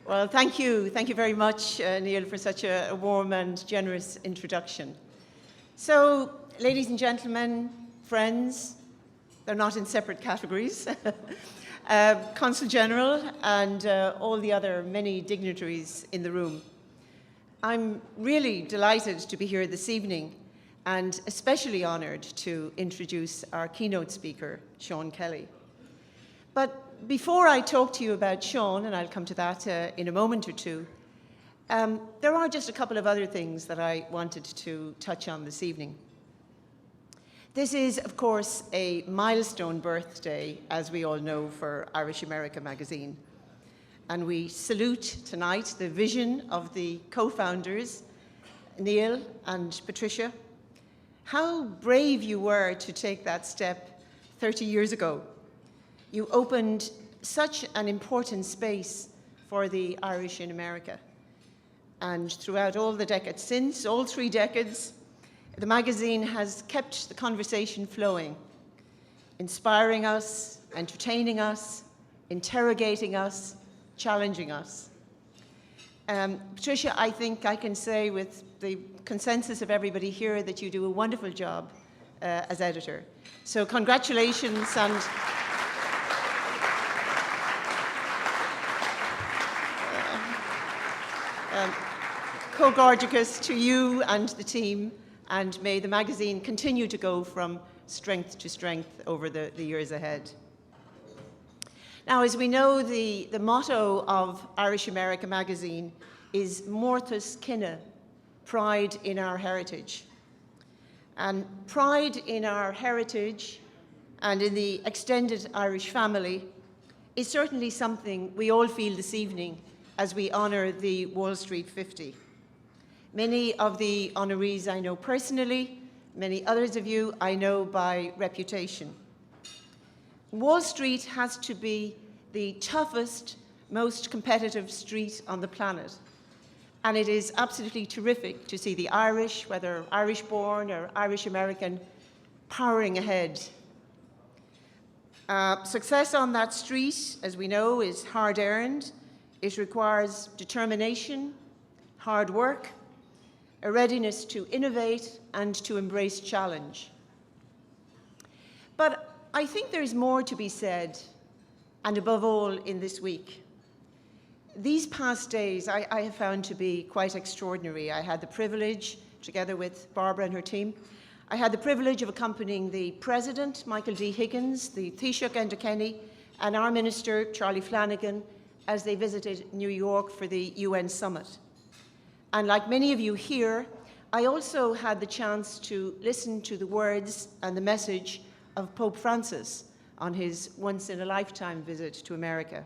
Well, thank you. Thank you very much, Neil, for such a warm and generous introduction. So, ladies and gentlemen, friends, they're not in separate categories, Consul General and all the other many dignitaries in the room. I'm really delighted to be here this evening and especially honoured to introduce our keynote speaker, Shaun Kelly. But before I talk to you about Shaun, and I'll come to that in a moment or two, there are just a couple of other things that I wanted to touch on this evening. This is, of course, a milestone birthday, as we all know, for Irish America magazine. And we salute tonight the vision of the co-founders, Neil and Patricia. How brave you were to take that step 30 years ago. You opened such an important space for the Irish in America. And throughout all the decades since, all 3 decades, the magazine has kept the conversation flowing, inspiring us, entertaining us, interrogating us, challenging us. Patricia, I think I can say with the consensus of everybody here that you do a wonderful job as editor. So congratulations and co-gorgicus to you and the team, and may the magazine continue to go from strength to strength over the years ahead. Now, as we know, the motto of Irish America magazine is Morthus Cinna, pride in our heritage. And pride in our heritage and in the extended Irish family is certainly something we all feel this evening as we honour the Wall Street 50. Many of the honorees I know personally, many others of you I know by reputation. Wall Street has to be the toughest, most competitive street on the planet. And it is absolutely terrific to see the Irish, whether Irish-born or Irish-American, powering ahead. Success on that street, as we know, is hard-earned. It requires determination, hard work, a readiness to innovate and to embrace challenge. But I think there is more to be said, and above all, in this week. These past days I have found to be quite extraordinary. I had the privilege, together with Barbara and her team, I had the privilege of accompanying the President, Michael D. Higgins, the Taoiseach Enda Kenny, and our Minister, Charlie Flanagan, as they visited New York for the UN summit. And like many of you here, I also had the chance to listen to the words and the message of Pope Francis on his once-in-a-lifetime visit to America.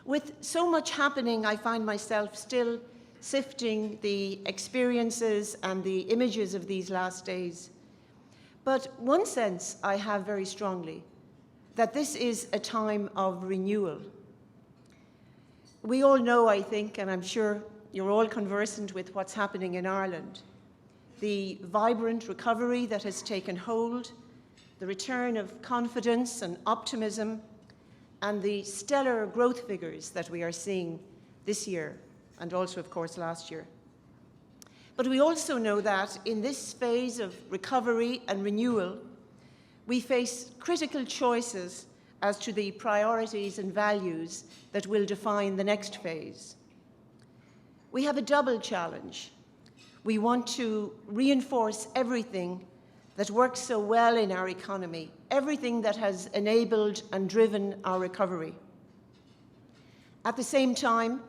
With so much happening, I find myself still sifting the experiences and the images of these last days. But one sense I have very strongly, that this is a time of renewal. We all know, I think, and I'm sure you're all conversant with what's happening in Ireland, the vibrant recovery that has taken hold, the return of confidence and optimism, and the stellar growth figures that we are seeing this year, and also, of course, last year. But we also know that in this phase of recovery and renewal, we face critical choices as to the priorities and values that will define the next phase. We have a double challenge. We want to reinforce everything that works so well in our economy, everything that has enabled and driven our recovery. At the same time,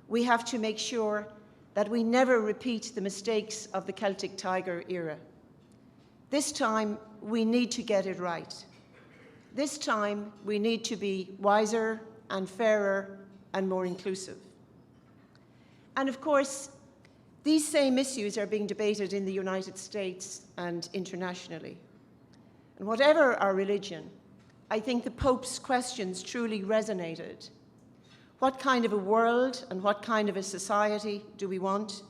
we have to make sure that we never repeat the mistakes of the Celtic Tiger era. This time, we need to get it right. This time, we need to be wiser and fairer and more inclusive. And of course, these same issues are being debated in the United States and internationally. And whatever our religion, I think the Pope's questions truly resonated. What kind of a world and what kind of a society do we want?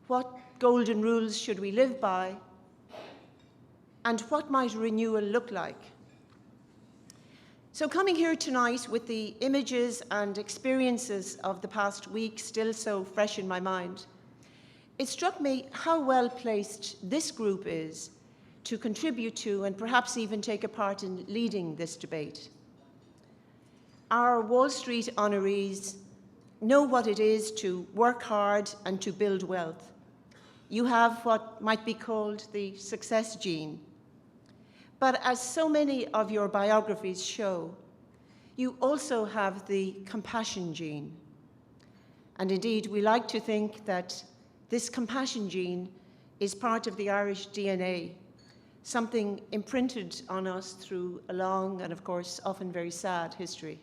What golden rules should we live by? And what might renewal look like? So coming here tonight with the images and experiences of the past week still so fresh in my mind, it struck me how well placed this group is to contribute to and perhaps even take a part in leading this debate. Our Wall Street honorees know what it is to work hard and to build wealth. You have what might be called the success gene. But as so many of your biographies show, you also have the compassion gene. And indeed, we like to think that this compassion gene is part of the Irish DNA, something imprinted on us through a long and, of course, often very sad history.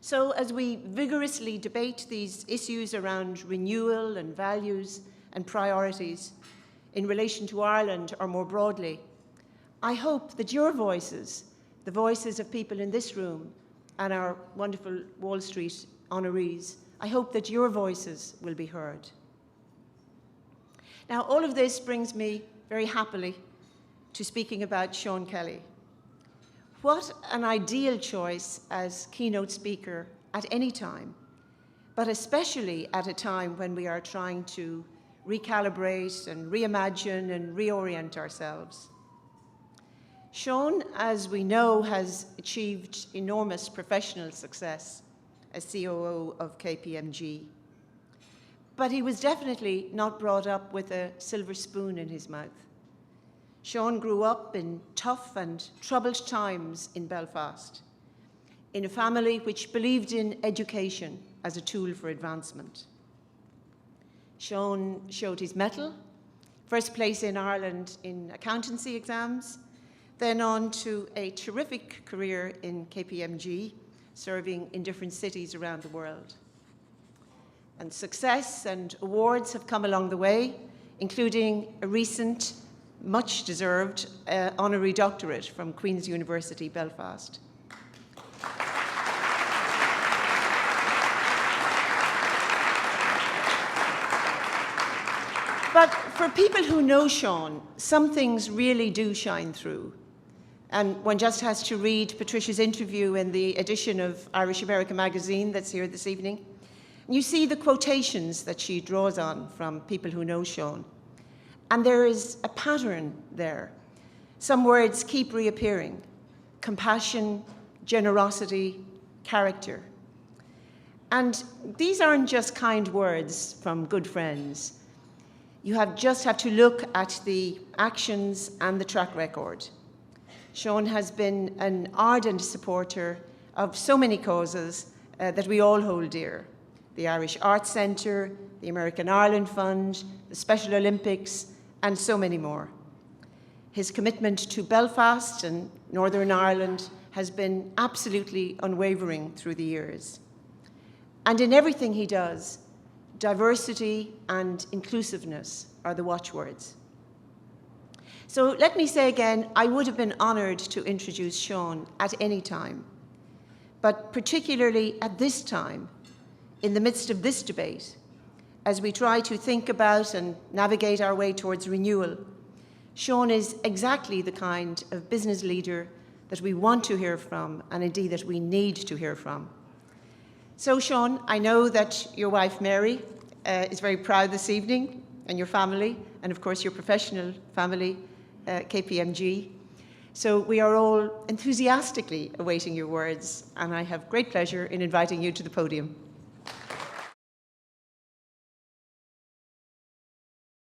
So as we vigorously debate these issues around renewal and values and priorities in relation to Ireland or more broadly, I hope that your voices, the voices of people in this room and our wonderful Wall Street honorees, I hope that your voices will be heard. Now, all of this brings me very happily to speaking about Shaun Kelly. What an ideal choice as keynote speaker at any time, but especially at a time when we are trying to recalibrate and reimagine and reorient ourselves. Shaun, as we know, has achieved enormous professional success as COO of KPMG. But he was definitely not brought up with a silver spoon in his mouth. Shaun grew up in tough and troubled times in Belfast, in a family which believed in education as a tool for advancement. Shaun showed his mettle, first place in Ireland in accountancy exams, then on to a terrific career in KPMG, serving in different cities around the world. And success and awards have come along the way, including a recent, much-deserved honorary doctorate from Queen's University, Belfast. But for people who know Shaun, some things really do shine through. And one just has to read Patricia's interview in the edition of Irish American magazine that's here this evening. You see the quotations that she draws on from people who know Shaun. And there is a pattern there. Some words keep reappearing: compassion, generosity, character. And these aren't just kind words from good friends. You just have to look at the actions and the track record. Shaun has been an ardent supporter of so many causes that we all hold dear: the Irish Arts Centre, the American Ireland Fund, the Special Olympics, and so many more. His commitment to Belfast and Northern Ireland has been absolutely unwavering through the years. And in everything he does, diversity and inclusiveness are the watchwords. So let me say again, I would have been honoured to introduce Shaun at any time, but particularly at this time, in the midst of this debate, as we try to think about and navigate our way towards renewal, Shaun is exactly the kind of business leader that we want to hear from, and indeed that we need to hear from. So Shaun, I know that your wife Mary is very proud this evening, and your family, and of course your professional family, KPMG. So we are all enthusiastically awaiting your words, and I have great pleasure in inviting you to the podium.